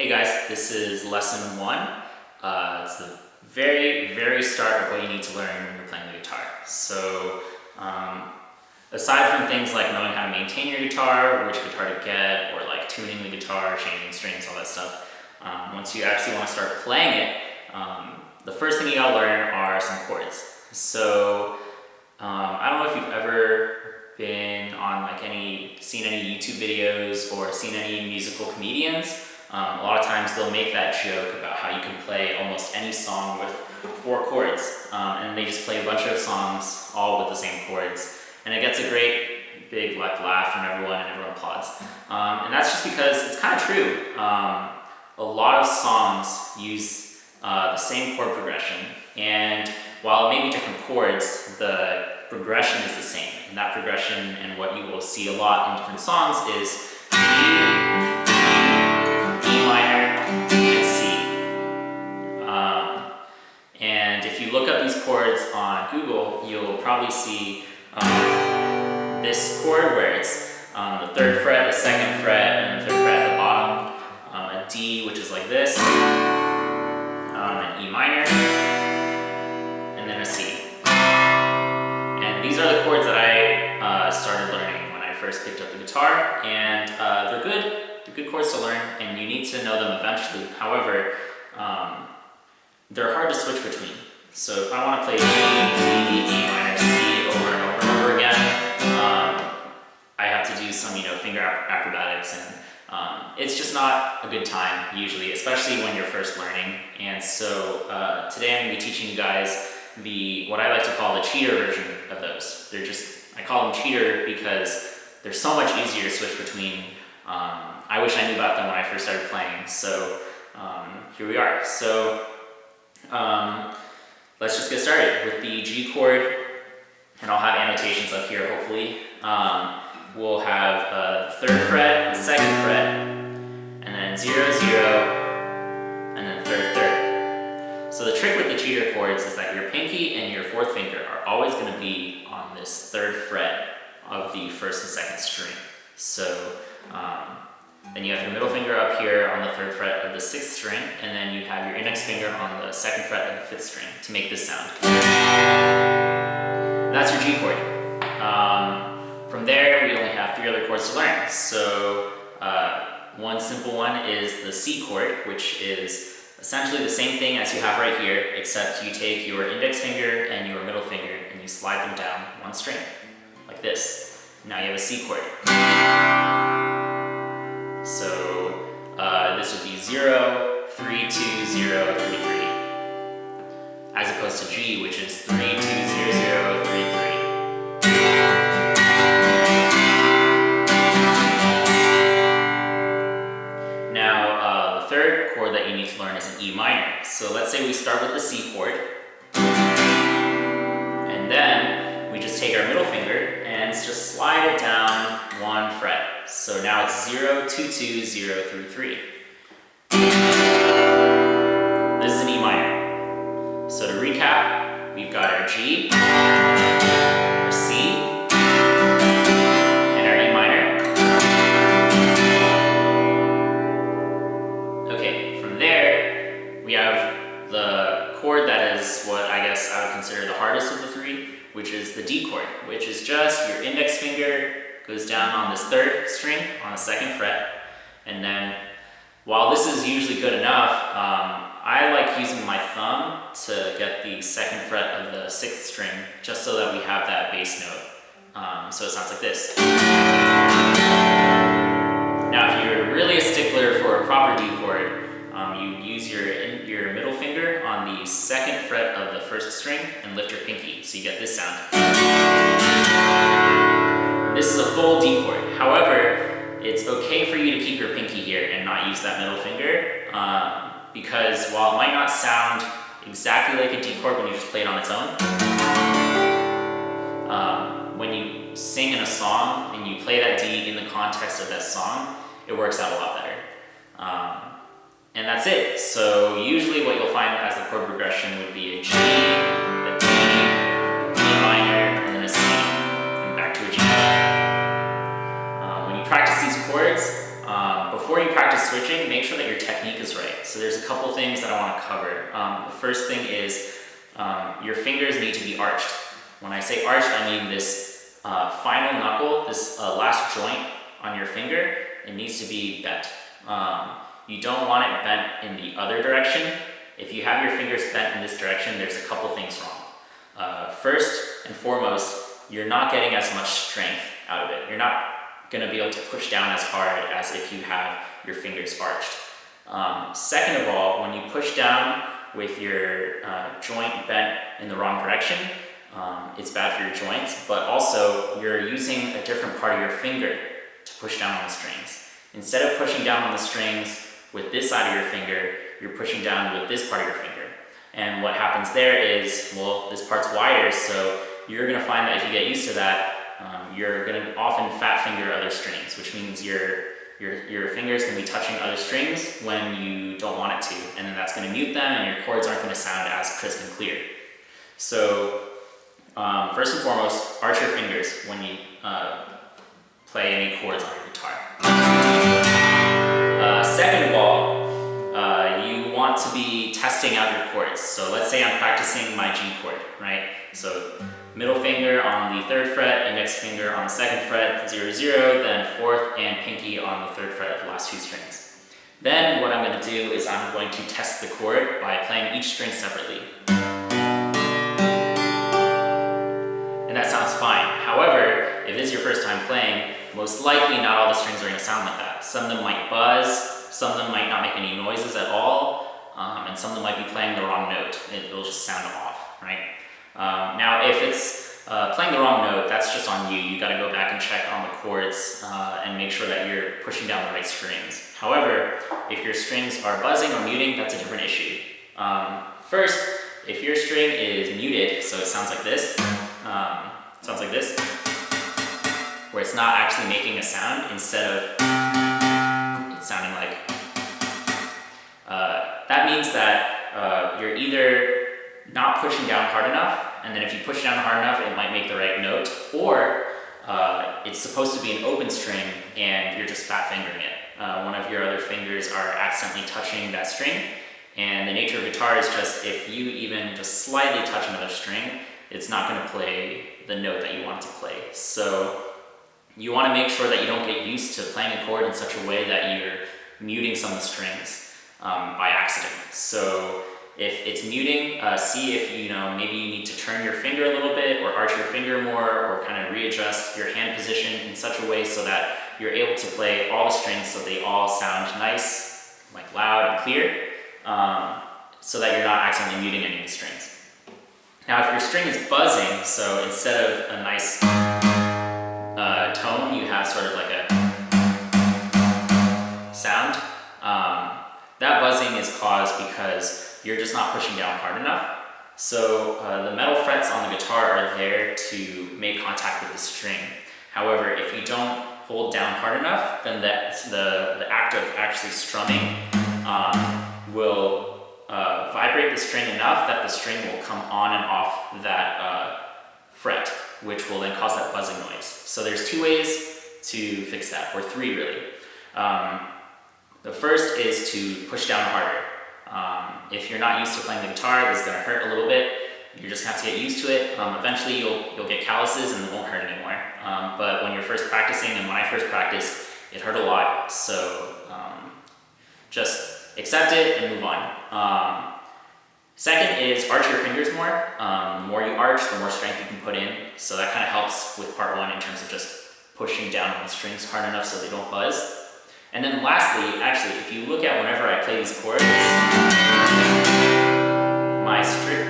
Hey guys, this is lesson 1. It's the very start of what you need to learn when you're playing the guitar. So aside from things like knowing how to maintain your guitar, which guitar to get, or like tuning the guitar, changing strings, all that stuff, once you actually want to start playing it, the first thing you gotta learn are some chords. So I don't know if you've ever been on seen any YouTube videos or seen any musical comedians. A lot of times they'll make that joke about how you can play almost any song with 4 chords, and they just play a bunch of songs all with the same chords, and it gets a great big laugh from everyone, and everyone applauds. And that's just because it's kind of true. A lot of songs use the same chord progression, and while it may be different chords, the progression is the same. And that progression, and what you will see a lot in different songs, is G, E minor, and C. And if you look up these chords on Google, you'll probably see this chord where it's the 3rd fret, the 2nd fret, and the 3rd fret at the bottom, a D, which is like this, an E minor, and then a C. And these are the chords that I started learning when I first picked up the guitar, and they're good. They're good chords to learn, and you need to know them eventually. However, they're hard to switch between. So if I want to play G, D, E minor, C over and over and over again, I have to do some finger acrobatics, and it's just not a good time usually, especially when you're first learning. And so today I'm going to be teaching you guys what I like to call the cheater version of those. I call them cheater because they're so much easier to switch between. I wish I knew about them when I first started playing, so here we are. So let's just get started with the G chord, and I'll have annotations up here hopefully. We'll have the 3rd fret, the 2nd fret, and then 0, 0, and then 3rd, 3rd. So the trick with the cheater chords is that your pinky and your 4th finger are always going to be on this 3rd fret of the 1st and 2nd string. So then you have your middle finger up here on the 3rd fret of the 6th string, and then you have your index finger on the 2nd fret of the 5th string to make this sound. And that's your G chord. From there, we only have 3 other chords to learn. So one simple one is the C chord, which is essentially the same thing as you have right here, except you take your index finger and your middle finger and you slide them down one string, like this. Now you have a C chord. So this would be 0, 3, 2, 0, 3, 3, as opposed to G, which is 3, 2, 0, 0, 3, 3. Now the 3rd chord that you need to learn is an E minor. So let's say we start with the C chord, and then we just take our middle finger and just slide it down 1 fret. So now it's 0, 2, 2, 0, 3, 3. This is an E minor. So to recap, we've got our G, our C, and our E minor. Okay, from there, we have the chord that is what I guess I would consider the hardest of the 3, which is the D chord, which is just your index finger goes down on this 3rd string on the 2nd fret, and then while this is usually good enough, I like using my thumb to get the 2nd fret of the 6th string, just so that we have that bass note. So it sounds like this. Now if you're really a stickler for a proper D chord, you use your middle finger on the 2nd fret of the 1st string and lift your pinky, so you get this sound. This is a full D chord. However, it's okay for you to keep your pinky here and not use that middle finger, because while it might not sound exactly like a D chord when you just play it on its own, when you sing in a song and you play that D in the context of that song, it works out a lot better. And that's it. So usually what you'll find as the chord progression would be a G, a D, a D minor, and then a C, and back to a G. When you practice these chords, before you practice switching, make sure that your technique So there's a couple things that I want to cover. The first thing is your fingers need to be arched. When I say arched, I mean this final knuckle, this last joint on your finger, it needs to be bent. You don't want it bent in the other direction. If you have your fingers bent in this direction, there's a couple things wrong. First and foremost, you're not getting as much strength out of it. You're not going to be able to push down as hard as if you have your fingers arched. Second of all, when you push down with your joint bent in the wrong direction, it's bad for your joints, but also you're using a different part of your finger to push down on the strings. Instead of pushing down on the strings with this side of your finger, you're pushing down with this part of your finger. And what happens there is, well, this part's wider, so you're going to find that if you get used to that, you're going to often fat finger other strings, which means your fingers can be touching other strings when you don't want it to, and then that's going to mute them and your chords aren't going to sound as crisp and clear. So first and foremost, arch your fingers when you play any chords on your guitar. Second of all, you want to be testing out your chords. So let's say I'm practicing my G chord, right? So middle finger on the 3rd fret, index finger on the 2nd fret, 0, 0, then 4th and pinky on the 3rd fret of the last 2 strings. Then what I'm going to do is I'm going to test the chord by playing each string separately. And that sounds fine. However, if this is your first time playing, most likely not all the strings are going to sound like that. Some of them might buzz, some of them might not make any noises at all, and some of them might be playing the wrong note. It'll just sound off, right? Now, if it's playing the wrong note, that's just on you. You got to go back and check on the chords and make sure that you're pushing down the right strings. However, if your strings are buzzing or muting, that's a different issue. First, if your string is muted, so it sounds like this, where it's not actually making a sound, instead of it sounding like, that means that you're either not pushing down hard enough, and then if you push down hard enough, it might make the right note, or it's supposed to be an open string and you're just fat fingering it. One of your other fingers are accidentally touching that string, and the nature of guitar is just if you even just slightly touch another string, it's not going to play the note that you want it to play. So you want to make sure that you don't get used to playing a chord in such a way that you're muting some of the strings by accident. So if it's muting, see if maybe you need to turn your finger a little bit or arch your finger more or kind of readjust your hand position in such a way so that you're able to play all the strings so they all sound nice, like loud and clear, so that you're not accidentally muting any of the strings. Now if your string is buzzing, so instead of a nice tone, you have sort of like a sound, that buzzing is caused because you're just not pushing down hard enough. So the metal frets on the guitar are there to make contact with the string. However, if you don't hold down hard enough, then the act of actually strumming will vibrate the string enough that the string will come on and off that fret, which will then cause that buzzing noise. So there's 2 ways to fix that, or 3 really. The first is to push down harder. If you're not used to playing the guitar, this is going to hurt a little bit. You're just going to have to get used to it. Eventually you'll get calluses and it won't hurt anymore. But when you're first practicing, and when I first practiced, it hurt a lot. So just accept it and move on. Second is arch your fingers more. The more you arch, the more strength you can put in. So that kind of helps with part 1 in terms of just pushing down on the strings hard enough so they don't buzz. And then lastly, actually, if you look at whenever I play these chords,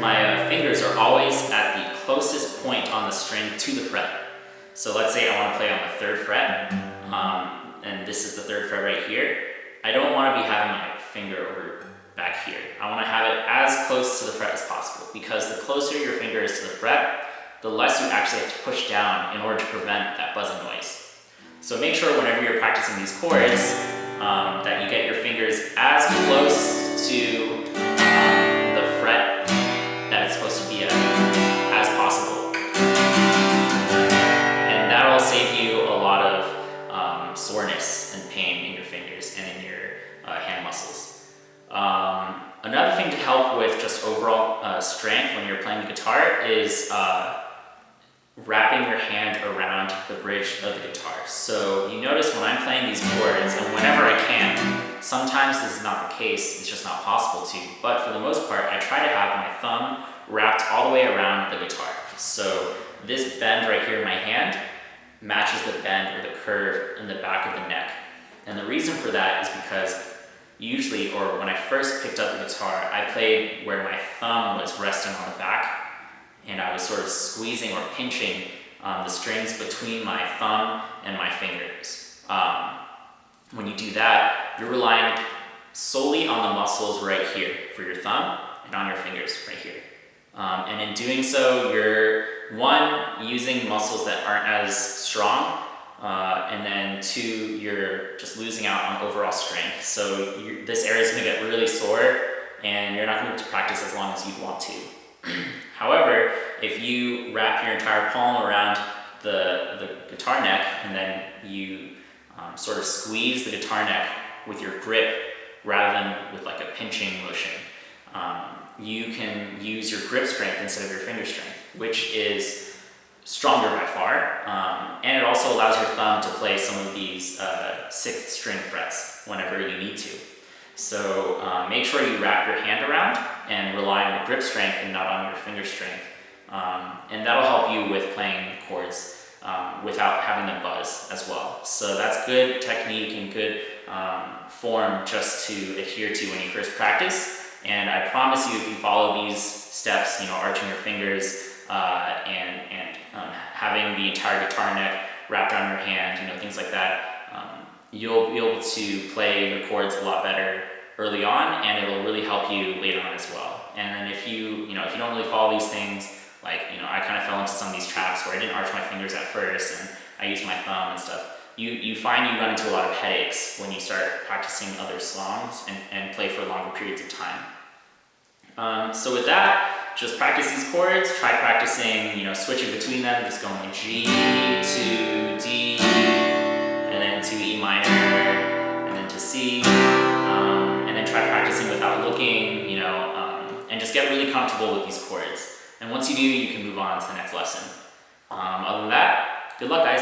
my fingers are always at the closest point on the string to the fret. So let's say I want to play on the 3rd fret, and this is the 3rd fret right here. I don't want to be having my finger over back here. I want to have it as close to the fret as possible, because the closer your finger is to the fret, the less you actually have to push down in order to prevent that buzzing noise. So make sure whenever you're practicing these chords that you get your fingers as close to the fret that it's supposed to be at as possible. And that'll save you a lot of soreness and pain in your fingers and in your hand muscles. with just overall strength when you're playing the guitar is wrapping your hand around the bridge of the guitar. So you notice when I'm playing these chords, and whenever I can, sometimes this is not the case, it's just not possible to, but for the most part, I try to have my thumb wrapped all the way around the guitar. So this bend right here in my hand matches the bend or the curve in the back of the neck. And the reason for that is because usually, or when I first picked up the guitar, I played where my thumb was resting on the back, and I was sort of squeezing or pinching the strings between my thumb and my fingers. When you do that, you're relying solely on the muscles right here for your thumb and on your fingers right here. And in doing so, you're, one, using muscles that aren't as strong, and then two, you're just losing out on overall strength. So this area is going to get really sore, and you're not going to be able to practice as long as you'd want to. However, if you wrap your entire palm around the guitar neck and then you sort of squeeze the guitar neck with your grip rather than with like a pinching motion, you can use your grip strength instead of your finger strength, which is stronger by far, and it also allows your thumb to play some of these sixth string frets whenever you need to. So make sure you wrap your hand around and rely on your grip strength and not on your finger strength. And that'll help you with playing chords without having them buzz as well. So that's good technique and good form just to adhere to when you first practice. And I promise you, if you follow these steps, arching your fingers and having the entire guitar neck wrapped around your hand, things like that, you'll be able to play the chords a lot better early on, and it'll really help you later on as well. And then if you don't really follow these things, like, I kind of fell into some of these traps where I didn't arch my fingers at first and I used my thumb and stuff, you find you run into a lot of headaches when you start practicing other songs and play for longer periods of time. So with that, just practice these chords, try practicing, switching between them, just going G to D, and then to E minor, and then to C, and then try practicing without looking, and just get really comfortable with these chords. And once you do, you can move on to the next lesson. Other than that, good luck, guys.